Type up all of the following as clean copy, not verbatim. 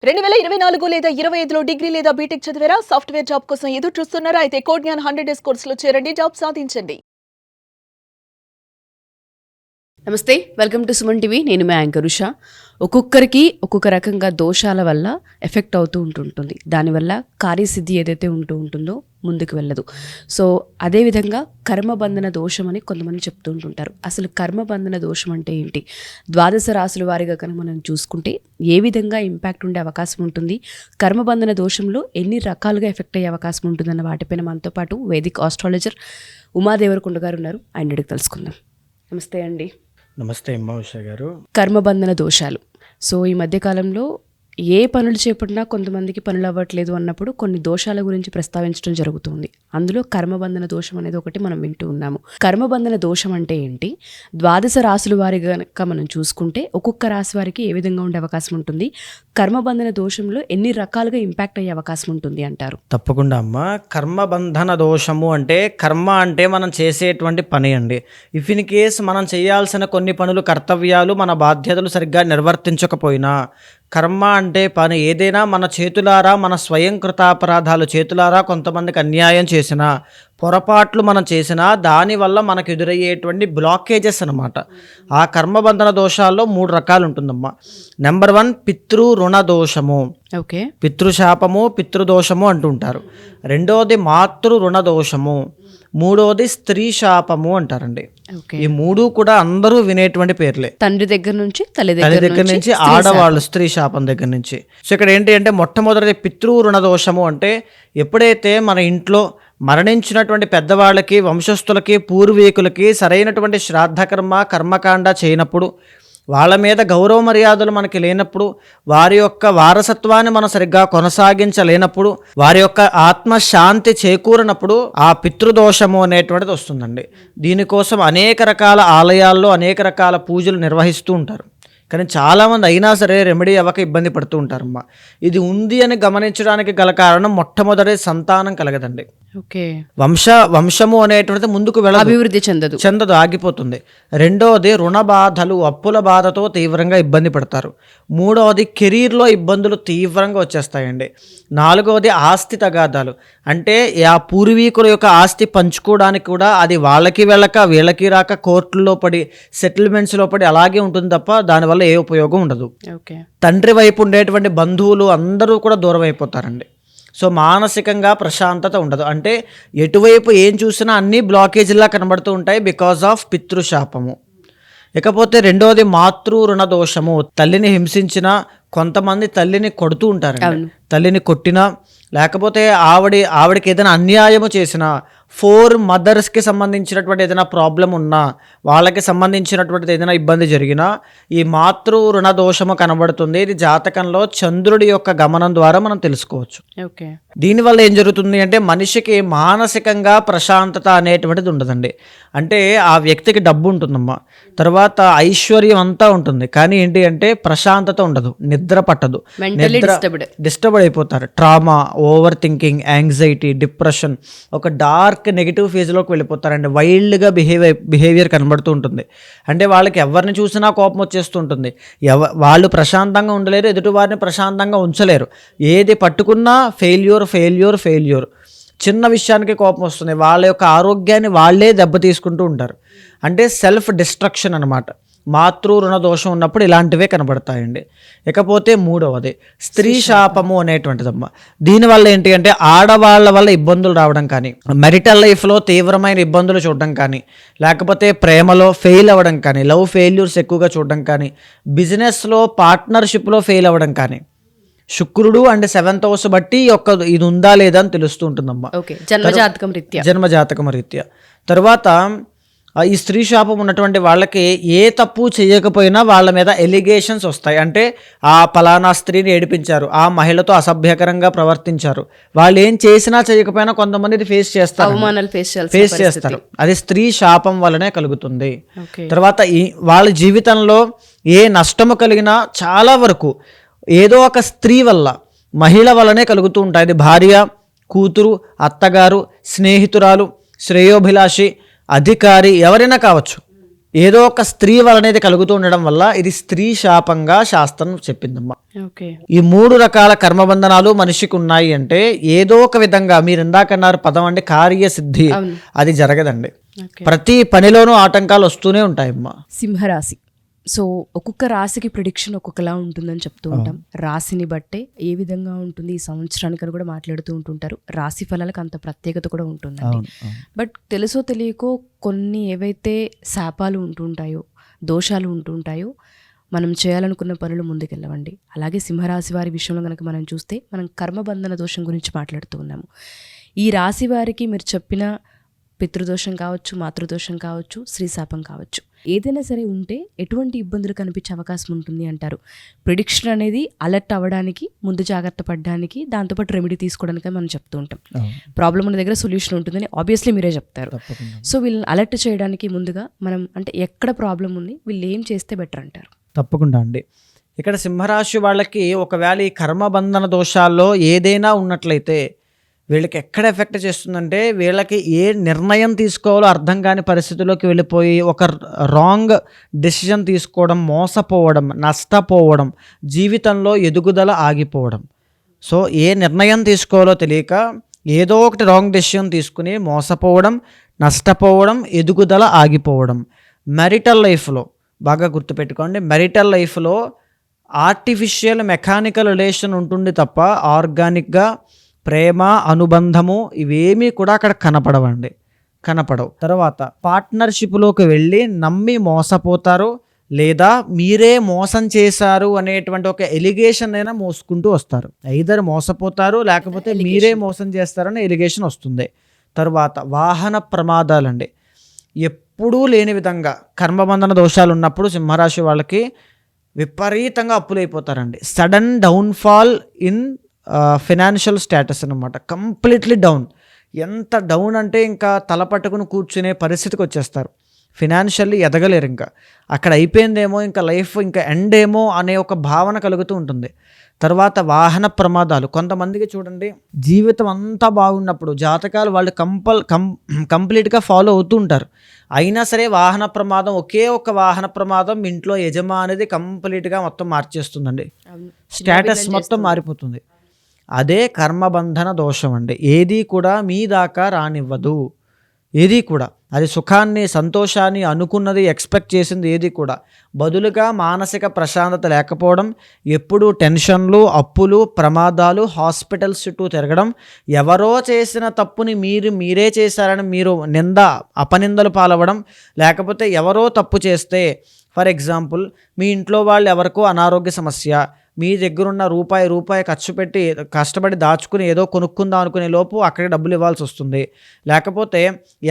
2024 లేదా 25లో డిగ్రీ లేదా బీటెక్ చదివారా? సాఫ్ట్‌వేర్ జాబ్ కోసం ఎదురు చూస్తున్నారా? అయితే కోడ్ జ్ఞాన్ 100 డేస్ కోర్సులో చేరండి, జాబ్ సాధించండి. నమస్తే, వెల్కమ్ టు సుమన్ టీవీ. నేను మీ యాంకర్ ఉషా. ఒక్కొక్కరికి ఒక్కొక్క రకంగా దోషాల వల్ల ఎఫెక్ట్ అవుతూ ఉంటుంటుంది. దానివల్ల కార్యసిద్ధి ఏదైతే ఉంటుందో ముందుకు వెళ్ళదు. సో అదేవిధంగా కర్మబంధన దోషం అని కొంతమంది చెప్తూ ఉంటుంటారు. అసలు కర్మబంధన దోషం అంటే ఏంటి? ద్వాదశ రాశుల వారిగా కనుక మనం చూసుకుంటే ఏ విధంగా ఇంపాక్ట్ ఉండే అవకాశం ఉంటుంది, కర్మబంధన దోషంలో ఎన్ని రకాలుగా ఎఫెక్ట్ అయ్యే అవకాశం ఉంటుందన్న వాటిపైన మనతో పాటు వేదిక్ ఆస్ట్రాలజర్ ఉమాదేవరకొండ గారు ఉన్నారు. ఆయన అడిగి తెలుసుకుందాం. నమస్తే అండి. నమస్తే అమ్మ ఉషా గారు. కర్మబంధన దోషాలు. సో ఈ మధ్యకాలంలో ఏ పనులు చేపట్టినా కొంతమందికి పనులు అవ్వట్లేదు అన్నప్పుడు కొన్ని దోషాల గురించి ప్రస్తావించడం జరుగుతుంది. అందులో కర్మబంధన దోషం అనేది ఒకటి మనం వింటూ ఉన్నాము. కర్మబంధన దోషం అంటే ఏంటి? ద్వాదశ రాశుల వారి కనుక మనం చూసుకుంటే ఒక్కొక్క రాశి వారికి ఏ విధంగా ఉండే అవకాశం ఉంటుంది? కర్మబంధన దోషంలో ఎన్ని రకాలుగా ఇంపాక్ట్ అయ్యే అవకాశం ఉంటుంది అంటారు? తప్పకుండా అమ్మ. కర్మబంధన దోషము అంటే కర్మ అంటే మనం చేసేటువంటి పని అండి. ఇఫ్ ఇన్ కేస్ మనం చేయాల్సిన కొన్ని పనులు, కర్తవ్యాలు, మన బాధ్యతలు సరిగ్గా నిర్వర్తించకపోయినా, కర్మ అంటే పని ఏదైనా మన చేతులారా, మన స్వయం కృతాపరాధాలు చేతులారా కొంతమందికి అన్యాయం చేసినా, పొరపాట్లు మనం చేసినా దానివల్ల మనకు ఎదురయ్యేటువంటి బ్లాకేజెస్ అనమాట. ఆ కర్మబంధన దోషాల్లో 3 రకాలు ఉంటుందమ్మా. నెంబర్ 1 పితృ రుణ దోషము. ఓకే. పితృశాపము, పితృదోషము అంటుంటారు. రెండోది మాతృ రుణ దోషము. మూడోది స్త్రీ శాపము అంటారండి. ఈ 3 కూడా అందరూ వినేటువంటి పేర్లే. తండ్రి దగ్గర నుంచి తల్లి దగ్గర నుంచి ఆడవాళ్ళు, స్త్రీ శాపం దగ్గర నుంచి. సో ఇక్కడ ఏంటి అంటే మొట్టమొదటి పితృ రుణ దోషము అంటే ఎప్పుడైతే మన ఇంట్లో మరణించినటువంటి పెద్దవాళ్ళకి, వంశస్థులకి, పూర్వీకులకి సరైనటువంటి శ్రాద్ధకర్మ, కర్మకాండ చేయనప్పుడు, వాళ్ళ మీద గౌరవ మర్యాదలు మనకి లేనప్పుడు, వారి యొక్క వారసత్వాన్ని మనం సరిగ్గా కొనసాగించలేనప్పుడు, వారి యొక్క ఆత్మశాంతి చేకూరినప్పుడు ఆ పితృదోషము అనేటువంటిది వస్తుందండి. దీనికోసం అనేక రకాల ఆలయాల్లో అనేక రకాల పూజలు నిర్వహిస్తూ ఉంటారు. కానీ చాలామంది అయినా సరే రెమెడీ అవ్వక ఇబ్బంది పడుతూ ఉంటారమ్మా. ఇది ఉంది అని గమనించడానికి గల కారణం మొట్టమొదటి సంతానం కలగదండి. ఓకే. వంశము అనేటువంటిది ముందుకు అభివృద్ధి చెందదు, ఆగిపోతుంది. రెండోది రుణ బాధలు, అప్పుల బాధతో తీవ్రంగా ఇబ్బంది పడతారు. మూడవది కెరీర్లో ఇబ్బందులు తీవ్రంగా వచ్చేస్తాయండి. నాలుగవది ఆస్తి తగాదాలు. అంటే ఆ పూర్వీకుల యొక్క ఆస్తి పంచుకోవడానికి కూడా అది వాళ్ళకి వెళ్ళక వీళ్ళకి రాక కోర్టుల్లో పడి, సెటిల్మెంట్స్లో పడి అలాగే ఉంటుంది తప్ప దానివల్ల ఏ ఉపయోగం ఉండదు. తండ్రి వైపు ఉండేటువంటి బంధువులు అందరూ కూడా దూరం అయిపోతారండి. సో మానసికంగా ప్రశాంతత ఉండదు. అంటే ఎటువైపు ఏం చూసినా అన్నీ బ్లాకేజీలా కనబడుతూ ఉంటాయి బికాజ్ ఆఫ్ పితృశాపము. ఇకపోతే రెండోది మాతృ రుణ దోషము. తల్లిని హింసించినా, కొంతమంది తల్లిని కొడుతూ ఉంటారండి. తల్లిని కొట్టినా, లేకపోతే ఆవిడకి ఏదైనా అన్యాయము చేసినా, 4 మదర్స్కి సంబంధించినటువంటి ఏదైనా ప్రాబ్లం ఉన్నా, వాళ్ళకి సంబంధించినటువంటిది ఏదైనా ఇబ్బంది జరిగినా ఈ మాతృ రుణ దోషము కనబడుతుంది. ఇది జాతకంలో చంద్రుడి యొక్క గమనం ద్వారా మనం తెలుసుకోవచ్చు. ఓకే. దీనివల్ల ఏం జరుగుతుంది అంటే మనిషికి మానసికంగా ప్రశాంతత అనేటువంటిది ఉండదండి. అంటే ఆ వ్యక్తికి డబ్బు ఉంటుందమ్మా, తర్వాత ఐశ్వర్యం అంతా ఉంటుంది, కానీ ఏంటి అంటే ప్రశాంతత ఉండదు, నిద్ర పట్టదు, డిస్టర్బ్ అయిపోతారు. Trauma, over thinking, anxiety, depression, ఒక డార్క్ నెగిటివ్ ఫేజ్లోకి వెళ్ళిపోతారండి. వైల్డ్గా బిహేవియర్ కనబడుతూ ఉంటుంది. అంటే వాళ్ళకి ఎవరిని చూసినా కోపం వచ్చేస్తుంటుంది. వాళ్ళు ప్రశాంతంగా ఉండలేరు, ఎదుటి వారిని ప్రశాంతంగా ఉంచలేరు. ఏది పట్టుకున్నా ఫెయిల్యూర్. చిన్న విషయానికి కోపం వస్తుంది. వాళ్ళ యొక్క ఆరోగ్యాన్ని వాళ్ళే దెబ్బతీసుకుంటూ ఉంటారు. అంటే సెల్ఫ్ డిస్ట్రక్షన్ అనమాట. మాతృ రుణ దోషం ఉన్నప్పుడు ఇలాంటివే కనబడతాయండి. ఇకపోతే మూడవది స్త్రీ శాపము అనేటువంటిదమ్మ. దీనివల్ల ఏంటి అంటే ఆడవాళ్ళ వల్ల ఇబ్బందులు రావడం కానీ, మెరిటల్ లైఫ్లో తీవ్రమైన ఇబ్బందులు చూడడం కానీ, లేకపోతే ప్రేమలో ఫెయిల్ అవ్వడం కానీ, లవ్ ఫెయిల్యూర్స్ ఎక్కువగా చూడడం కానీ, బిజినెస్లో పార్ట్నర్షిప్లో ఫెయిల్ అవ్వడం కానీ, శుక్రుడు అండ్ 7th హౌస్ బట్టి ఇది ఉందా లేదా అని తెలుస్తూ ఉంటుందమ్మా, జన్మజాతకం రీత్యా. తర్వాత ఈ స్త్రీ శాపం ఉన్నటువంటి వాళ్ళకి ఏ తప్పు చేయకపోయినా వాళ్ళ మీద ఎలిగేషన్స్ వస్తాయి. అంటే ఆ పలానా స్త్రీని ఏడిపించారు, ఆ మహిళతో అసభ్యకరంగా ప్రవర్తించారు, వాళ్ళు ఏం చేసినా చేయకపోయినా కొంతమంది ఇది ఫేస్ చేస్తారు. అది స్త్రీ శాపం వల్లనే కలుగుతుంది. తర్వాత వాళ్ళ జీవితంలో ఏ నష్టము కలిగినా చాలా వరకు ఏదో ఒక స్త్రీ వల్ల, మహిళ వల్లనే కలుగుతూ ఉంటాయి. అది భార్య, కూతురు, అత్తగారు, స్నేహితురాలు, శ్రేయోభిలాషి, అధికారి, ఎవరైనా కావచ్చు. ఏదో ఒక స్త్రీ వలనేది కలుగుతూ ఉండడం వల్ల ఇది స్త్రీ శాపంగా శాస్త్రం చెప్పిందమ్మా. ఓకే. ఈ 3 రకాల కర్మబంధనాలు మనిషికి ఉన్నాయి అంటే ఏదో ఒక విధంగా మీరు ఇందాకన్నారు పదం అంటే కార్యసిద్ధి, అవును. అది జరగదండి. ఓకే. ప్రతి పనిలోనూ ఆటంకాలు వస్తూనే ఉంటాయమ్మా. సింహరాశి. సో ఒక్కొక్క రాశికి ప్రిడిక్షన్ ఒక్కొక్కలా ఉంటుందని చెప్తూ ఉంటాం. రాశిని బట్టే ఏ విధంగా ఉంటుంది ఈ సంవత్సరానికి అని కూడా మాట్లాడుతూ ఉంటుంటారు. రాశి ఫలాలకు అంత ప్రత్యేకత కూడా ఉంటుందండి. బట్ తెలుసో తెలియకో కొన్ని ఏవైతే శాపాలు ఉంటుంటాయో, దోషాలు ఉంటుంటాయో, మనం చేయాలనుకున్న పనులు ముందుకెళ్ళవండి. అలాగే సింహరాశి వారి విషయంలో కనుక మనం చూస్తే మనం కర్మబంధన దోషం గురించి మాట్లాడుతూ ఉన్నాము. ఈ రాశి వారికి మీరు చెప్పిన పితృదోషం కావచ్చు, మాతృదోషం కావచ్చు, స్త్రీశాపం కావచ్చు, ఏదైనా సరే ఉంటే ఎటువంటి ఇబ్బందులు కనిపించే అవకాశం ఉంటుంది అంటారు. ప్రిడిక్షన్ అనేది అలర్ట్ అవ్వడానికి, ముందు జాగ్రత్త పడడానికి, దాంతోపాటు రెమెడీ తీసుకోవడానికి మనం చెప్తూ ఉంటాం. ప్రాబ్లం ఉన్న దగ్గర సొల్యూషన్ ఉంటుందని ఆబ్వియస్లీ మీరే చెప్తారు. సో వీళ్ళని అలర్ట్ చేయడానికి ముందుగా మనం అంటే ఎక్కడ ప్రాబ్లం ఉంది, వీళ్ళు ఏం చేస్తే బెటర్ అంటారు? తప్పకుండా అండి. ఇక్కడ సింహరాశి వాళ్ళకి ఒకవేళ ఈ కర్మబంధన దోషాల్లో ఏదైనా ఉన్నట్లయితే వీళ్ళకి ఎక్కడ ఎఫెక్ట్ చేస్తుందంటే వీళ్ళకి ఏ నిర్ణయం తీసుకోవాలో అర్థం కాని పరిస్థితుల్లోకి వెళ్ళిపోయి ఒక రాంగ్ డెసిషన్ తీసుకోవడం, మోసపోవడం, నష్టపోవడం, జీవితంలో ఎదుగుదల ఆగిపోవడం. సో ఏ నిర్ణయం తీసుకోవాలో తెలియక ఏదో ఒకటి రాంగ్ డెసిషన్ తీసుకుని మోసపోవడం, నష్టపోవడం, ఎదుగుదల ఆగిపోవడం. మ్యారిటల్ లైఫ్లో బాగా గుర్తుపెట్టుకోండి, మ్యారిటల్ లైఫ్లో ఆర్టిఫిషియల్ మెకానికల్ రిలేషన్ ఉంటుంది తప్ప ఆర్గానిక్గా ప్రేమ, అనుబంధము ఇవేమీ కూడా అక్కడ కనపడవు. తర్వాత పార్ట్నర్షిప్లోకి వెళ్ళి నమ్మి మోసపోతారు, లేదా మీరే మోసం చేశారు అనేటువంటి ఒక ఎలిగేషన్ అయినా మోసుకుంటూ వస్తారు. ఐదర్ మోసపోతారు, లేకపోతే మీరే మోసం చేస్తారని ఎలిగేషన్ వస్తుంది. తర్వాత వాహన ప్రమాదాలండి. ఎప్పుడూ లేని విధంగా కర్మబంధన దోషాలు ఉన్నప్పుడు సింహరాశి వాళ్ళకి విపరీతంగా అప్పులైపోతారండి. Sudden downfall in financial status అనమాట. Completely down. ఎంత డౌన్ అంటే ఇంకా తల పట్టుకుని కూర్చునే పరిస్థితికి వచ్చేస్తారు. ఫినాన్షియల్లీ ఎదగలేరు. ఇంకా అక్కడ అయిపోయిందేమో, ఇంకా లైఫ్ ఇంకా ఎండ్ ఏమో అనే ఒక భావన కలుగుతూ ఉంటుంది. తర్వాత వాహన ప్రమాదాలు. కొంతమందికి చూడండి, జీవితం అంతా బాగున్నప్పుడు జాతకాలు వాళ్ళు కంప్లీట్గా ఫాలో అవుతూ ఉంటారు. అయినా సరే వాహన ప్రమాదం, ఒకే ఒక వాహన ప్రమాదం ఇంట్లో యజమానిది కంప్లీట్గా మొత్తం మార్చేస్తుందండి. స్టేటస్ మొత్తం మారిపోతుంది. అదే కర్మబంధన దోషం అండి. ఏది కూడా మీ దాకా రానివ్వదు. ఏది కూడా అది సుఖాన్ని, సంతోషాన్ని అనుకున్నది, ఎక్స్పెక్ట్ చేసింది ఏది కూడా. బదులుగా మానసిక ప్రశాంతత లేకపోవడం, ఎప్పుడూ టెన్షన్లు, అప్పులు, ప్రమాదాలు, హాస్పిటల్స్ చుట్టూ తిరగడం, ఎవరో చేసిన తప్పుని మీరే చేశారని మీరు అపనిందలు పాలవడం, లేకపోతే ఎవరో తప్పు చేస్తే, ఫర్ ఎగ్జాంపుల్ మీ ఇంట్లో వాళ్ళు ఎవరికో అనారోగ్య సమస్య, మీ దగ్గరున్న రూపాయి ఖర్చు పెట్టి కష్టపడి దాచుకుని ఏదో కొనుక్కుందాం అనుకునే లోపు అక్కడికి డబ్బులు ఇవ్వాల్సి వస్తుంది. లేకపోతే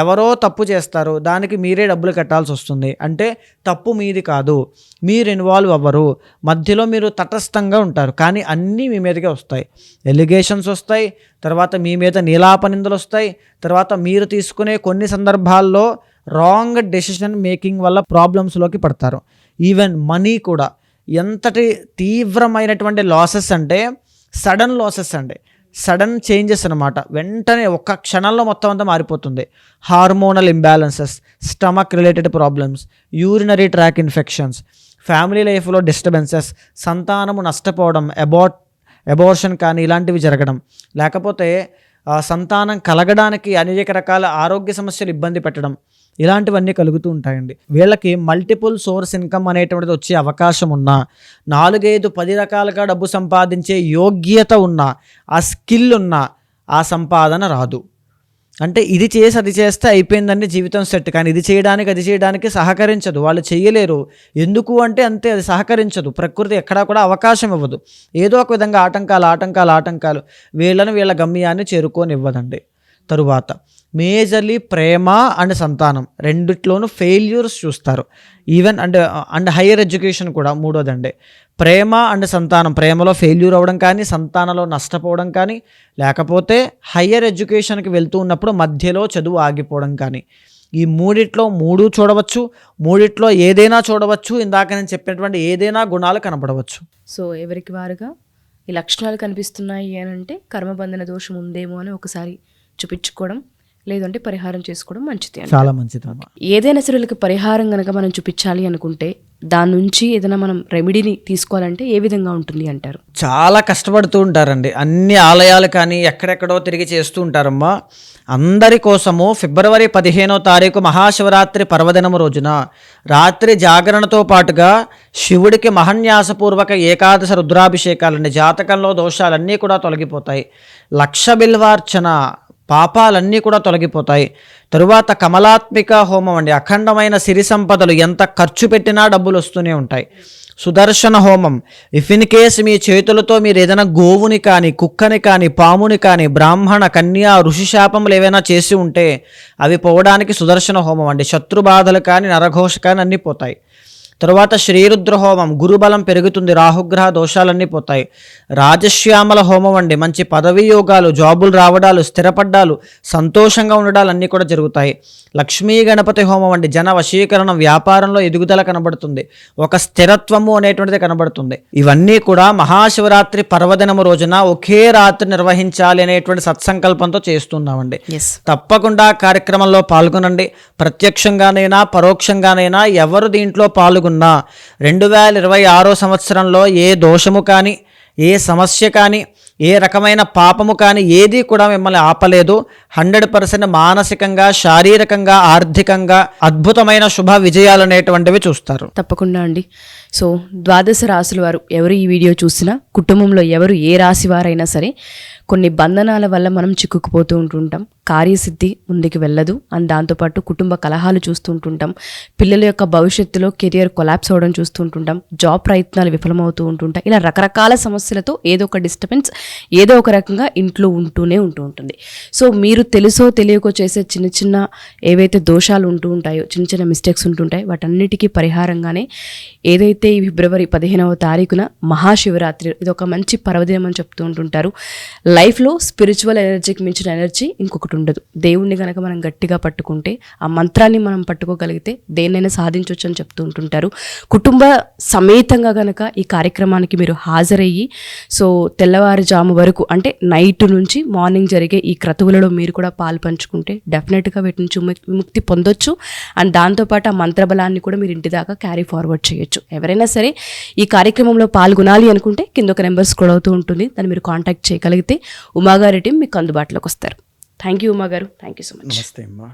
ఎవరో తప్పు చేస్తారు, దానికి మీరే డబ్బులు కట్టాల్సి వస్తుంది. అంటే తప్పు మీది కాదు, మీరు ఇన్వాల్వ్ అవ్వరు, మధ్యలో మీరు తటస్థంగా ఉంటారు. కానీ అన్నీ మీ మీదకే వస్తాయి. ఎలిగేషన్స్ వస్తాయి, తర్వాత మీ మీద నీలాపనిందలు వస్తాయి, తర్వాత మీరు తీసుకునే కొన్ని సందర్భాల్లో రాంగ్ డెసిషన్ మేకింగ్ వల్ల ప్రాబ్లమ్స్లోకి పడతారు. ఈవెన్ మనీ కూడా ఎంతటి తీవ్రమైనటువంటి లాసెస్ అంటే సడన్ లాసెస్ అండి, సడన్ చేంజెస్ అనమాట. వెంటనే ఒక్క క్షణంలో మొత్తం అంతా మారిపోతుంది. Hormonal imbalances, stomach related problems, urinary tract infections, family లైఫ్లో డిస్టర్బెన్సెస్, సంతానము నష్టపోవడం, అబార్షన్ కానీ ఇలాంటివి జరగడం, లేకపోతే సంతానం కలగడానికి అనేక రకాల ఆరోగ్య సమస్యలు ఇబ్బంది పెట్టడం, ఇలాంటివన్నీ కలుగుతూ ఉంటాయండి. వీళ్ళకి మల్టిపుల్ సోర్స్ ఇన్కమ్ అనేటువంటిది వచ్చే అవకాశం ఉన్నా, 4, 5, 10 రకాలుగా డబ్బు సంపాదించే యోగ్యత ఉన్నా, ఆ స్కిల్ ఉన్నా ఆ సంపాదన రాదు. అంటే ఇది చేసి అది చేస్తే అయిపోయిందండి జీవితం సెట్, కానీ ఇది చేయడానికి అది చేయడానికి సహకరించదు, వాళ్ళు చేయలేరు. ఎందుకు అంటే అంతే, అది సహకరించదు. ప్రకృతి ఎక్కడా కూడా అవకాశం ఇవ్వదు. ఏదో ఒక విధంగా ఆటంకాలు వీళ్ళ గమ్యాన్ని చేరుకోనివ్వదండి. తరువాత మేజర్లీ ప్రేమ అండ్ సంతానం రెండిట్లోనూ ఫెయిల్యూర్స్ చూస్తారు. ఈవెన్ అండ్ హైయర్ ఎడ్యుకేషన్ కూడా మూడోదండి. ప్రేమ అండ్ సంతానం, ప్రేమలో ఫెయిల్యూర్ అవ్వడం కానీ, సంతానంలో నష్టపోవడం కానీ, లేకపోతే హయ్యర్ ఎడ్యుకేషన్కి వెళ్తూ ఉన్నప్పుడు మధ్యలో చదువు ఆగిపోవడం కానీ, ఈ మూడిట్లో 3 చూడవచ్చు. మూడిట్లో ఏదైనా చూడవచ్చు. ఇందాక నేను చెప్పినటువంటి ఏదైనా గుణాలు కనపడవచ్చు. సో ఎవరికి వారుగా ఈ లక్షణాలు కనిపిస్తున్నాయి అని అంటే కర్మబంధన దోషం ఉందేమో అని ఒకసారి చూపించుకోవడం, లేదంటే పరిహారం చేసుకోవడం మంచిది అంట. చాలా మంచిదమ్మా. ఏదైనా సరే వీళ్ళకి పరిహారం కనుక మనం చూపించాలి అనుకుంటే దాని నుంచి ఏదైనా మనం రెమెడీని తీసుకోవాలంటే ఏ విధంగా ఉంటుంది అంటారు? చాలా కష్టపడుతూ ఉంటారండి. అన్ని ఆలయాలు కానీ ఎక్కడెక్కడో తిరిగి చేస్తూ ఉంటారమ్మా. అందరి కోసము ఫిబ్రవరి 15వ తారీఖు మహాశివరాత్రి పర్వదినము రోజున రాత్రి జాగరణతో పాటుగా శివుడికి మహన్యాసపూర్వక ఏకాదశ రుద్రాభిషేకాలండి. జాతకంలో దోషాలన్నీ కూడా తొలగిపోతాయి. లక్ష బిల్వార్చన, పాపాలన్నీ కూడా తొలగిపోతాయి. తరువాత కమలాత్మిక హోమం అండి. అఖండమైన సిరి సంపదలు ఎంత ఖర్చు పెట్టినా డబ్బులు వస్తూనే ఉంటాయి. సుదర్శన హోమం, ఇఫ్ ఇన్ కేస్ మీ చేతులతో మీరు ఏదైనా గోవుని కానీ, కుక్కని కానీ, పాముని కానీ, బ్రాహ్మణ, కన్యా, ఋషి శాపములు ఏవైనా చేసి ఉంటే అవి పోవడానికి సుదర్శన హోమం అండి. శత్రు బాధలు కానీ, నరఘోష కానీ అన్నీ పోతాయి. తరువాత శ్రీరుద్ర హోమం, గురుబలం పెరుగుతుంది, రాహుగ్రహ దోషాలన్నీ పోతాయి. రాజశ్యామల హోమం అండి. మంచి పదవీ యోగాలు, జాబులు రావడాలు, స్థిరపడ్డాలు, సంతోషంగా ఉండడాలు అన్నీ కూడా జరుగుతాయి. లక్ష్మీ గణపతి హోమం అండి. జన వశీకరణం, వ్యాపారంలో ఎదుగుదల కనబడుతుంది, ఒక స్థిరత్వము అనేటువంటిది కనబడుతుంది. ఇవన్నీ కూడా మహాశివరాత్రి పర్వదినము రోజున ఒకే రాత్రి నిర్వహించాలి అనేటువంటి సత్సంకల్పంతో చేస్తున్నామండి. తప్పకుండా కార్యక్రమంలో పాల్గొనండి. ప్రత్యక్షంగానైనా పరోక్షంగానైనా ఎవరు దీంట్లో పాల్గొన్నా 2026 సంవత్సరంలో ఏ దోషము కానీ, ఏ సమస్య కానీ, ఏ రకమైన పాపము కానీ ఏది కూడా మిమ్మల్ని ఆపలేదు. 100% మానసికంగా, శారీరకంగా, ఆర్థికంగా అద్భుతమైన శుభ విజయాలు అనేటువంటివి చూస్తారు. తప్పకుండా అండి. సో 12 రాశుల వారు ఎవరు ఈ వీడియో చూసినా, కుటుంబంలో ఎవరు ఏ రాశి వారైనా సరే కొన్ని బంధనాల వల్ల మనం చిక్కుకుపోతూ ఉంటుంటాం. కార్యసిద్ధి ముందుకు వెళ్ళదు. అండ్ దాంతోపాటు కుటుంబ కలహాలు చూస్తూ ఉంటుంటాం. పిల్లల యొక్క భవిష్యత్తులో కెరియర్ కొలాప్స్ అవ్వడం చూస్తూ ఉంటుంటాం. జాబ్ ప్రయత్నాలు విఫలమవుతూ ఉంటుంటాయి. ఇలా రకరకాల సమస్యలతో ఏదో ఒక డిస్టర్బెన్స్ ఏదో ఒక రకంగా ఇంట్లో ఉంటూనే ఉంటుంది. సో మీరు తెలుసో తెలియకో చేసే చిన్న చిన్న ఏవైతే దోషాలు ఉంటూ ఉంటాయో, చిన్న చిన్న మిస్టేక్స్ ఉంటుంటాయి, వాటన్నిటికీ పరిహారంగానే ఏదైతే ఈ ఫిబ్రవరి 15వ తారీఖున మహాశివరాత్రి, ఇది ఒక మంచి పర్వదినం అని చెప్తూ ఉంటుంటారు. లైఫ్లో స్పిరిచువల్ ఎనర్జీకి మించిన ఎనర్జీ ఇంకొకటి ఉండదు. దేవుణ్ణి కనుక మనం గట్టిగా పట్టుకుంటే, ఆ మంత్రాన్ని మనం పట్టుకోగలిగితే దేన్నైనా సాధించవచ్చు అని చెప్తూ ఉంటుంటారు. కుటుంబ సమేతంగా కనుక ఈ కార్యక్రమానికి మీరు హాజరయ్యి, సో తెల్లవారుజాము వరకు అంటే నైట్ నుంచి మార్నింగ్ జరిగే ఈ క్రతువులలో మీరు కూడా పాలు పంచుకుంటే డెఫినెట్గా వీటి నుంచి విముక్తి పొందొచ్చు. అండ్ దాంతోపాటు ఆ మంత్రబలాన్ని కూడా మీరు ఇంటి దాకా క్యారీ ఫార్వర్డ్ చేయొచ్చు. ఎవరైనా సరే ఈ కార్యక్రమంలో పాల్గొనాలి అనుకుంటే కింద ఒక నెంబర్ స్క్రోల్ అవుతూ ఉంటుంది, దాన్ని మీరు కాంటాక్ట్ చేయగలిగితే ఉమాగారి టీం మీకు అందుబాటులోకి వస్తారు. థ్యాంక్ యూ ఉమాగారు, థ్యాంక్ యూ సో మచ్. నమస్తే అమ్మా.